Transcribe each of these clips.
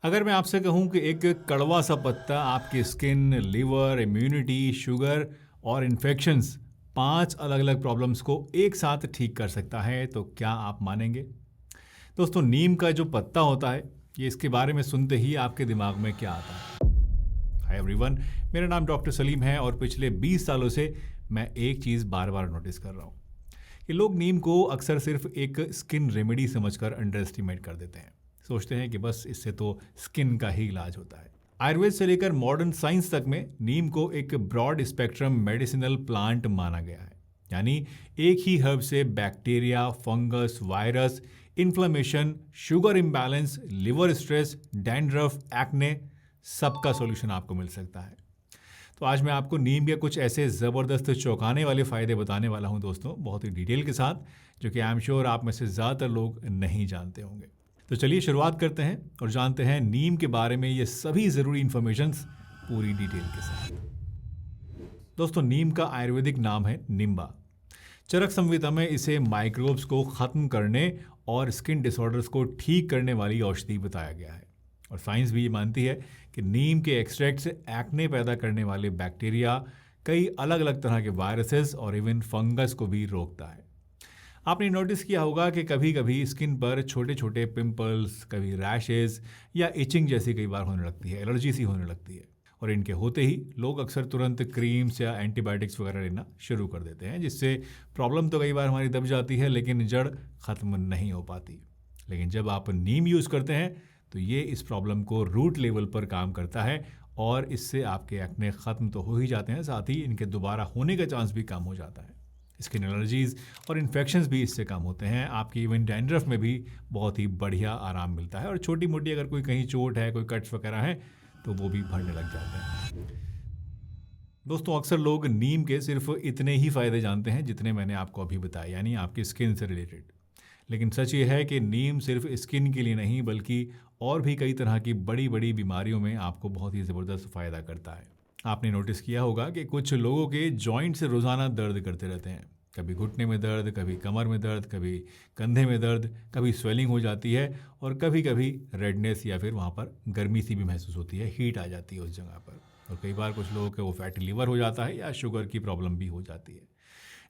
अगर मैं आपसे कहूँ कि एक कड़वा सा पत्ता आपकी स्किन, लिवर, इम्यूनिटी, शुगर और इन्फेक्शंस 5 अलग-अलग प्रॉब्लम्स को एक साथ ठीक कर सकता है, तो क्या आप मानेंगे? दोस्तों, नीम का जो पत्ता होता है, ये इसके बारे में सुनते ही आपके दिमाग में क्या आता है? हाय एवरीवन, मेरा नाम डॉक्टर सलीम है और पिछले 20 सालों से मैं एक चीज़ बार-बार नोटिस कर रहा हूँ कि लोग नीम को अक्सर सिर्फ एक स्किन रेमेडी समझकर अंडर एस्टिमेट कर देते हैं। सोचते हैं कि बस इससे तो स्किन का ही इलाज होता है। आयुर्वेद से लेकर मॉडर्न साइंस तक में नीम को एक ब्रॉड स्पेक्ट्रम मेडिसिनल प्लांट माना गया है। यानी एक ही हर्ब से bacteria, fungus, virus, inflammation, sugar imbalance, liver stress, dandruff, acne सबका सॉल्यूशन आपको मिल सकता है। तो आज मैं आपको नीम के कुछ ऐसे ज़बरदस्त चौंकाने वाले फ़ायदे बताने वाला हूं दोस्तों, बहुत ही डिटेल के साथ, जो कि आई एम श्योर आप में से ज़्यादातर लोग नहीं जानते होंगे। तो चलिए शुरुआत करते हैं और जानते हैं नीम के बारे में ये सभी ज़रूरी इन्फॉर्मेशंस पूरी डिटेल के साथ। दोस्तों, नीम का आयुर्वेदिक नाम है निम्बा। चरक संहिता में इसे माइक्रोब्स को ख़त्म करने और स्किन डिसऑर्डर्स को ठीक करने वाली औषधि बताया गया है। और साइंस भी ये मानती है कि नीम के एक्सट्रैक्ट से एक्ने पैदा करने वाले बैक्टीरिया, कई अलग अलग तरह के वायरसेस और इवन फंगस को भी रोकता है। आपने नोटिस किया होगा कि कभी कभी स्किन पर छोटे छोटे पिंपल्स, कभी रैशेज या इचिंग जैसी कई बार होने लगती है, एलर्जी सी होने लगती है। और इनके होते ही लोग अक्सर तुरंत क्रीम्स या एंटीबायोटिक्स वगैरह लेना शुरू कर देते हैं, जिससे प्रॉब्लम तो कई बार हमारी दब जाती है लेकिन जड़ ख़त्म नहीं हो पाती। लेकिन जब आप नीम यूज़ करते हैं तो ये इस प्रॉब्लम को रूट लेवल पर काम करता है और इससे आपके एक्ने ख़त्म तो हो ही जाते हैं, साथ ही इनके दोबारा होने का चांस भी कम हो जाता है। स्किन एलर्जीज़ और इन्फेक्शंस भी इससे कम होते हैं। आपकी इवन डैंड्रफ में भी बहुत ही बढ़िया आराम मिलता है और छोटी मोटी अगर कोई कहीं चोट है, कोई कट्स वगैरह है तो वो भी भरने लग जाते हैं। दोस्तों, अक्सर लोग नीम के सिर्फ इतने ही फ़ायदे जानते हैं जितने मैंने आपको अभी बताए, यानी आपकी स्किन से रिलेटेड। लेकिन सच ये है कि नीम सिर्फ स्किन के लिए नहीं बल्कि और भी कई तरह की बड़ी बड़ी बीमारियों में आपको बहुत ही ज़बरदस्त फ़ायदा करता है। आपने नोटिस किया होगा कि कुछ लोगों के जॉइंट्स रोज़ाना दर्द करते रहते हैं। कभी घुटने में दर्द, कभी कमर में दर्द, कभी कंधे में दर्द, कभी स्वेलिंग हो जाती है और कभी कभी रेडनेस या फिर वहाँ पर गर्मी सी भी महसूस होती है, हीट आ जाती है उस जगह पर। और कई बार कुछ लोगों के वो फैटी लिवर हो जाता है या शुगर की प्रॉब्लम भी हो जाती है।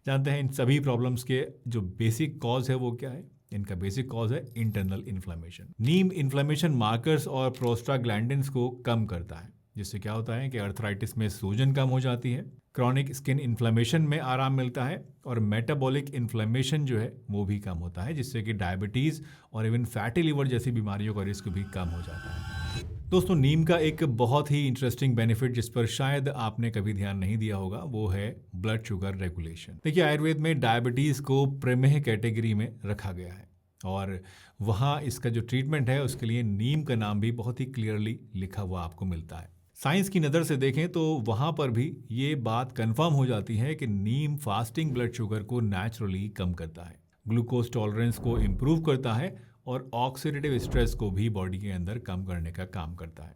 जानते हैं इन सभी प्रॉब्लम्स के जो बेसिक कॉज है वो क्या है? इनका बेसिक कॉज है इंटरनल इन्फ्लेमेशन। नीम इन्फ्लेमेशन मार्कर्स और प्रोस्टाग्लैंडिन्स को कम करता है, जिससे क्या होता है कि अर्थराइटिस में सूजन कम हो जाती है, क्रॉनिक स्किन इन्फ्लेमेशन में आराम मिलता है और मेटाबॉलिक इन्फ्लेमेशन जो है वो भी कम होता है, जिससे कि डायबिटीज़ और इवन फैटी लिवर जैसी बीमारियों का रिस्क भी कम हो जाता है। दोस्तों, नीम का एक बहुत ही इंटरेस्टिंग बेनिफिट जिस पर शायद आपने कभी ध्यान नहीं दिया होगा वो है ब्लड शुगर रेगुलेशन। देखिए, आयुर्वेद में डायबिटीज़ को प्रमेह कैटेगरी में रखा गया है और वहाँ इसका जो ट्रीटमेंट है उसके लिए नीम का नाम भी बहुत ही क्लियरली लिखा हुआ आपको मिलता है। साइंस की नज़र से देखें तो वहाँ पर भी ये बात कंफर्म हो जाती है कि नीम फास्टिंग ब्लड शुगर को नेचुरली कम करता है, ग्लूकोज टॉलरेंस को इम्प्रूव करता है और ऑक्सीडेटिव स्ट्रेस को भी बॉडी के अंदर कम करने का काम करता है।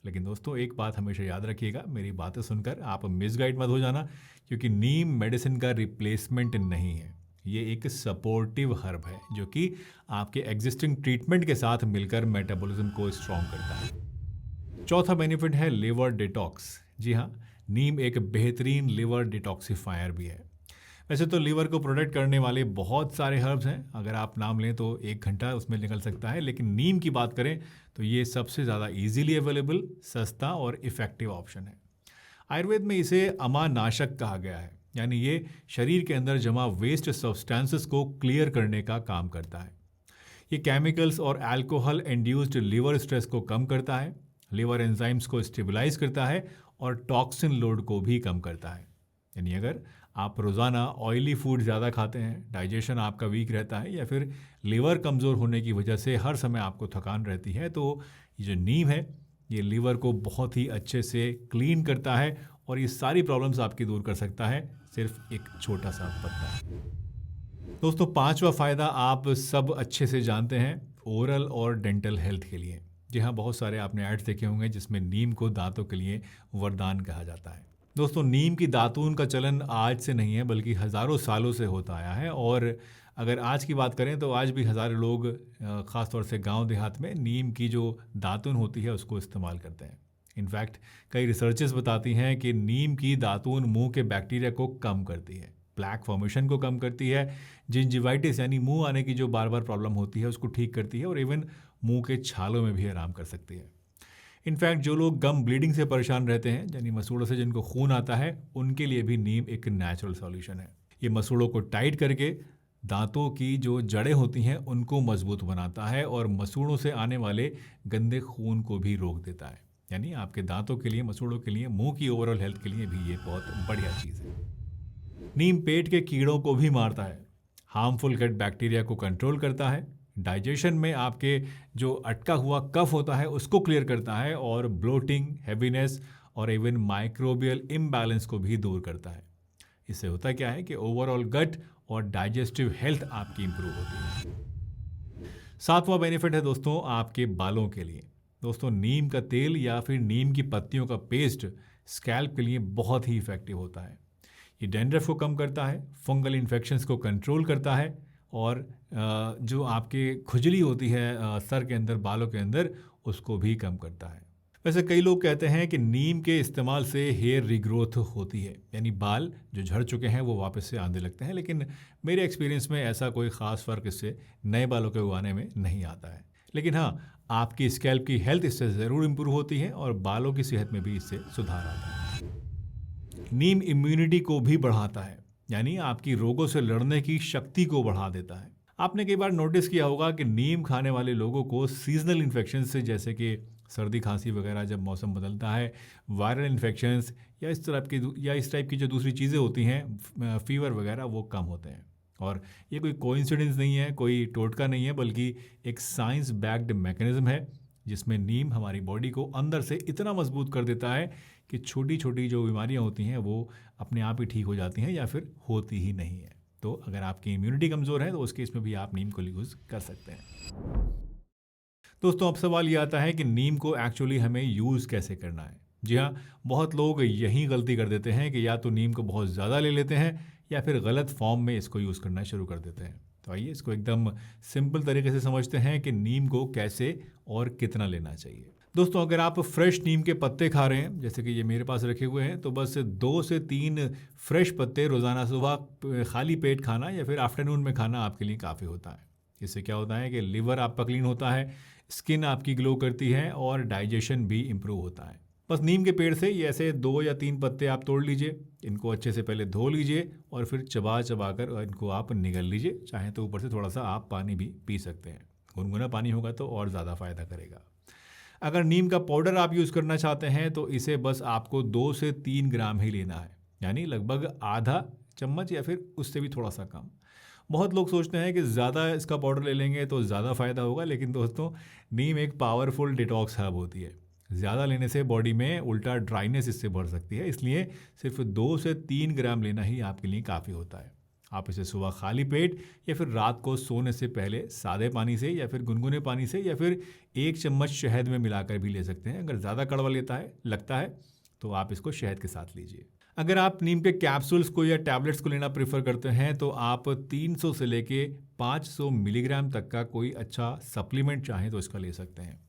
लेकिन दोस्तों, एक बात हमेशा याद रखिएगा, मेरी बातें सुनकर आप मिसगाइड मत हो जाना, क्योंकि नीम मेडिसिन का रिप्लेसमेंट नहीं है। ये एक सपोर्टिव हर्ब है जो कि आपके एग्जिस्टिंग ट्रीटमेंट के साथ मिलकर मेटाबॉलिज्म को स्ट्रॉन्ग करता है। चौथा बेनिफिट है लिवर डिटॉक्स। जी हाँ, नीम एक बेहतरीन लिवर डिटॉक्सिफायर भी है। वैसे तो लिवर को प्रोटेक्ट करने वाले बहुत सारे हर्ब्स हैं, अगर आप नाम लें तो 1 घंटा उसमें निकल सकता है, लेकिन नीम की बात करें तो ये सबसे ज़्यादा इजीली अवेलेबल, सस्ता और इफ़ेक्टिव ऑप्शन है। आयुर्वेद में इसे अमानाशक कहा गया है, यानी ये शरीर के अंदर जमा वेस्ट सब्सटेंसेस को क्लियर करने का काम करता है। ये केमिकल्स और अल्कोहल इंड्यूस्ड लिवर स्ट्रेस को कम करता है, लिवर एंजाइम्स को स्टेबलाइज करता है और टॉक्सिन लोड को भी कम करता है। यानी अगर आप रोज़ाना ऑयली फूड ज़्यादा खाते हैं, डाइजेशन आपका वीक रहता है या फिर लिवर कमज़ोर होने की वजह से हर समय आपको थकान रहती है, तो ये जो नीम है ये लिवर को बहुत ही अच्छे से क्लीन करता है और ये सारी प्रॉब्लम्स आपकी दूर कर सकता है, सिर्फ एक छोटा सा पत्ता। दोस्तों, 5वां फ़ायदा आप सब अच्छे से जानते हैं, ओरल और डेंटल हेल्थ के लिए। जी हाँ, बहुत सारे आपने एड्स देखे होंगे जिसमें नीम को दांतों के लिए वरदान कहा जाता है। दोस्तों, नीम की दातून का चलन आज से नहीं है बल्कि हज़ारों सालों से होता आया है और अगर आज की बात करें तो आज भी हज़ारों लोग ख़ास तौर से गांव देहात में नीम की जो दातुन होती है उसको इस्तेमाल करते हैं। इनफैक्ट कई रिसर्चेस बताती हैं कि नीम की दातुन मुंह के बैक्टीरिया को कम करती है, प्लैक फॉर्मेशन को कम करती है, जिंजिवाइटिस यानी मुंह आने की जो बार बार प्रॉब्लम होती है उसको ठीक करती है और इवन मुंह के छालों में भी आराम कर सकती है। इनफैक्ट जो लोग गम ब्लीडिंग से परेशान रहते हैं, यानी मसूड़ों से जिनको खून आता है, उनके लिए भी नीम एक नेचुरल सॉल्यूशन है। ये मसूड़ों को टाइट करके दांतों की जो जड़ें होती हैं उनको मजबूत बनाता है और मसूड़ों से आने वाले गंदे खून को भी रोक देता है। यानी आपके दांतों के लिए, मसूड़ों के लिए, मुंह की ओवरऑल हेल्थ के लिए भी ये बहुत बढ़िया चीज़ है। नीम पेट के कीड़ों को भी मारता है, हार्मफुल गट बैक्टीरिया को कंट्रोल करता है, डाइजेशन में आपके जो अटका हुआ कफ होता है उसको क्लियर करता है और ब्लोटिंग, हैवीनेस और इवन माइक्रोबियल इम्बैलेंस को भी दूर करता है। इससे होता क्या है कि ओवरऑल गट और डाइजेस्टिव हेल्थ आपकी इंप्रूव होती है। सातवां बेनिफिट है दोस्तों आपके बालों के लिए। दोस्तों, नीम का तेल या फिर नीम की पत्तियों का पेस्ट स्कैल्प के लिए बहुत ही इफेक्टिव होता है। ये डैंड्रफ को कम करता है, फंगल इन्फेक्शंस को कंट्रोल करता है और जो आपके खुजली होती है सर के अंदर, बालों के अंदर, उसको भी कम करता है। वैसे कई लोग कहते हैं कि नीम के इस्तेमाल से हेयर रिग्रोथ होती है, यानी बाल जो झड़ चुके हैं वो वापस से आने लगते हैं, लेकिन मेरे एक्सपीरियंस में ऐसा कोई ख़ास फ़र्क इससे नए बालों के उगाने में नहीं आता है। लेकिन हाँ, आपकी स्कैल्प की हेल्थ इससे ज़रूर इम्प्रूव होती है और बालों की सेहत में भी इससे सुधार आता है। नीम इम्यूनिटी को भी बढ़ाता है, यानी आपकी रोगों से लड़ने की शक्ति को बढ़ा देता है। आपने कई बार नोटिस किया होगा कि नीम खाने वाले लोगों को सीजनल इन्फेक्शन से, जैसे कि सर्दी खांसी वगैरह जब मौसम बदलता है, वायरल इन्फेक्शंस या इस टाइप की जो दूसरी चीज़ें होती हैं, फीवर वगैरह, वो कम होते हैं। और ये कोई कोइंसिडेंस नहीं है, कोई टोटका नहीं है, बल्कि एक साइंस बैक्ड मैकेनिज्म है जिसमें नीम हमारी बॉडी को अंदर से इतना मजबूत कर देता है कि छोटी छोटी जो बीमारियां होती हैं वो अपने आप ही ठीक हो जाती हैं या फिर होती ही नहीं है। तो अगर आपकी इम्यूनिटी कमज़ोर है तो उस केस में भी आप नीम को यूज़ कर सकते हैं। दोस्तों, अब सवाल ये आता है कि नीम को एक्चुअली हमें यूज़ कैसे करना है। जी हाँ, बहुत लोग यही गलती कर देते हैं कि या तो नीम को बहुत ज़्यादा ले लेते हैं या फिर गलत फॉर्म में इसको यूज़ करना शुरू कर देते हैं। तो आइए इसको एकदम सिंपल तरीके से समझते हैं कि नीम को कैसे और कितना लेना चाहिए। दोस्तों, अगर आप फ्रेश नीम के पत्ते खा रहे हैं, जैसे कि ये मेरे पास रखे हुए हैं, तो बस 2 से 3 फ्रेश पत्ते रोज़ाना सुबह खाली पेट खाना या फिर आफ्टरनून में खाना आपके लिए काफ़ी होता है। इससे क्या होता है कि लिवर आपका क्लीन होता है, स्किन आपकी ग्लो करती है और डाइजेशन भी इम्प्रूव होता है। बस नीम के पेड़ से ये ऐसे 2 या 3 पत्ते आप तोड़ लीजिए, इनको अच्छे से पहले धो लीजिए और फिर चबा चबा कर इनको आप निगल लीजिए। चाहे तो ऊपर से थोड़ा सा आप पानी भी पी सकते हैं, गुनगुना पानी होगा तो और ज़्यादा फ़ायदा करेगा। अगर नीम का पाउडर आप यूज़ करना चाहते हैं तो इसे बस आपको 2 से 3 ग्राम ही लेना है, यानी लगभग आधा चम्मच या फिर उससे भी थोड़ा सा कम। बहुत लोग सोचते हैं कि ज़्यादा इसका पाउडर ले लेंगे तो ज़्यादा फ़ायदा होगा, लेकिन दोस्तों, नीम एक पावरफुल डिटॉक्स हर्ब होती है। ज़्यादा लेने से बॉडी में उल्टा ड्राइनेस इससे बढ़ सकती है, इसलिए सिर्फ 2 से 3 ग्राम लेना ही आपके लिए काफ़ी होता है। आप इसे सुबह खाली पेट या फिर रात को सोने से पहले सादे पानी से या फिर गुनगुने पानी से या फिर 1 चम्मच शहद में मिलाकर भी ले सकते हैं। अगर ज़्यादा कड़वा लगता है तो आप इसको शहद के साथ लीजिए। अगर आप नीम के कैप्सूल्स को या टैबलेट्स को लेना प्रेफर करते हैं तो आप 300 से लेके 500 मिलीग्राम तक का कोई अच्छा सप्लीमेंट चाहें तो इसका ले सकते हैं।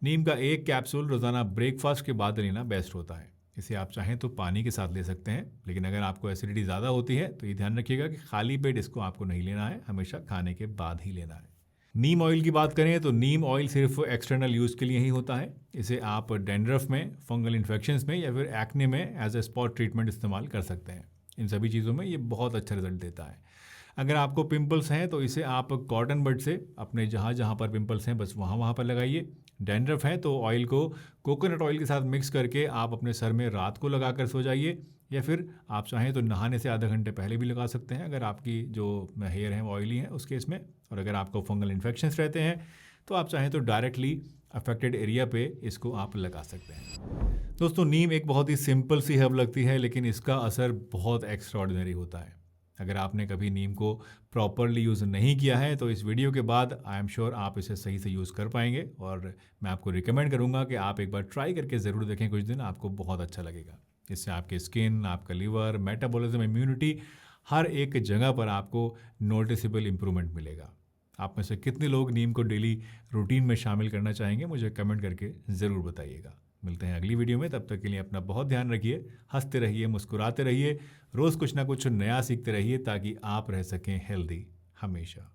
नीम का एक कैप्सूल रोज़ाना ब्रेकफास्ट के बाद लेना बेस्ट होता है। इसे आप चाहें तो पानी के साथ ले सकते हैं, लेकिन अगर आपको एसिडिटी ज़्यादा होती है तो ये ध्यान रखिएगा कि खाली पेट इसको आपको नहीं लेना है, हमेशा खाने के बाद ही लेना है। नीम ऑयल की बात करें तो नीम ऑयल सिर्फ एक्सटर्नल यूज़ के लिए ही होता है। इसे आप डैंड्रफ में, फंगल इन्फेक्शंस में या फिर एक्ने में एज ए स्पॉट ट्रीटमेंट इस्तेमाल कर सकते हैं। इन सभी चीज़ों में ये बहुत अच्छा रिजल्ट देता है। अगर आपको पिंपल्स हैं तो इसे आप कॉटन बड से अपने जहाँ जहाँ पर पिंपल्स हैं बस वहाँ पर लगाइए। डैंड्रफ है तो ऑयल को कोकोनट ऑयल के साथ मिक्स करके आप अपने सर में रात को लगाकर सो जाइए, या फिर आप चाहें तो नहाने से आधा घंटे पहले भी लगा सकते हैं अगर आपकी जो हेयर है वो ऑयली है उस केस में। और अगर आपको फंगल इन्फेक्शंस रहते हैं तो आप चाहें तो डायरेक्टली अफेक्टेड एरिया पे इसको आप लगा सकते हैं। दोस्तों, नीम एक बहुत ही सिंपल सी हर्ब लगती है, लेकिन इसका असर बहुत एक्स्ट्राऑर्डिनरी होता है। अगर आपने कभी नीम को प्रॉपरली यूज़ नहीं किया है तो इस वीडियो के बाद आई एम श्योर आप इसे सही से यूज़ कर पाएंगे, और मैं आपको रिकमेंड करूंगा कि आप एक बार ट्राई करके ज़रूर देखें। कुछ दिन आपको बहुत अच्छा लगेगा। इससे आपकी स्किन, आपका लीवर, मेटाबॉलिज्म, इम्यूनिटी हर एक जगह पर आपको नोटिसेबल इम्प्रूवमेंट मिलेगा। आप में से कितने लोग नीम को डेली रूटीन में शामिल करना चाहेंगे, मुझे कमेंट करके ज़रूर बताइएगा। मिलते हैं अगली वीडियो में, तब तक के लिए अपना बहुत ध्यान रखिए, हंसते रहिए, मुस्कुराते रहिए, रोज़ कुछ ना कुछ नया सीखते रहिए ताकि आप रह सकें हेल्दी हमेशा।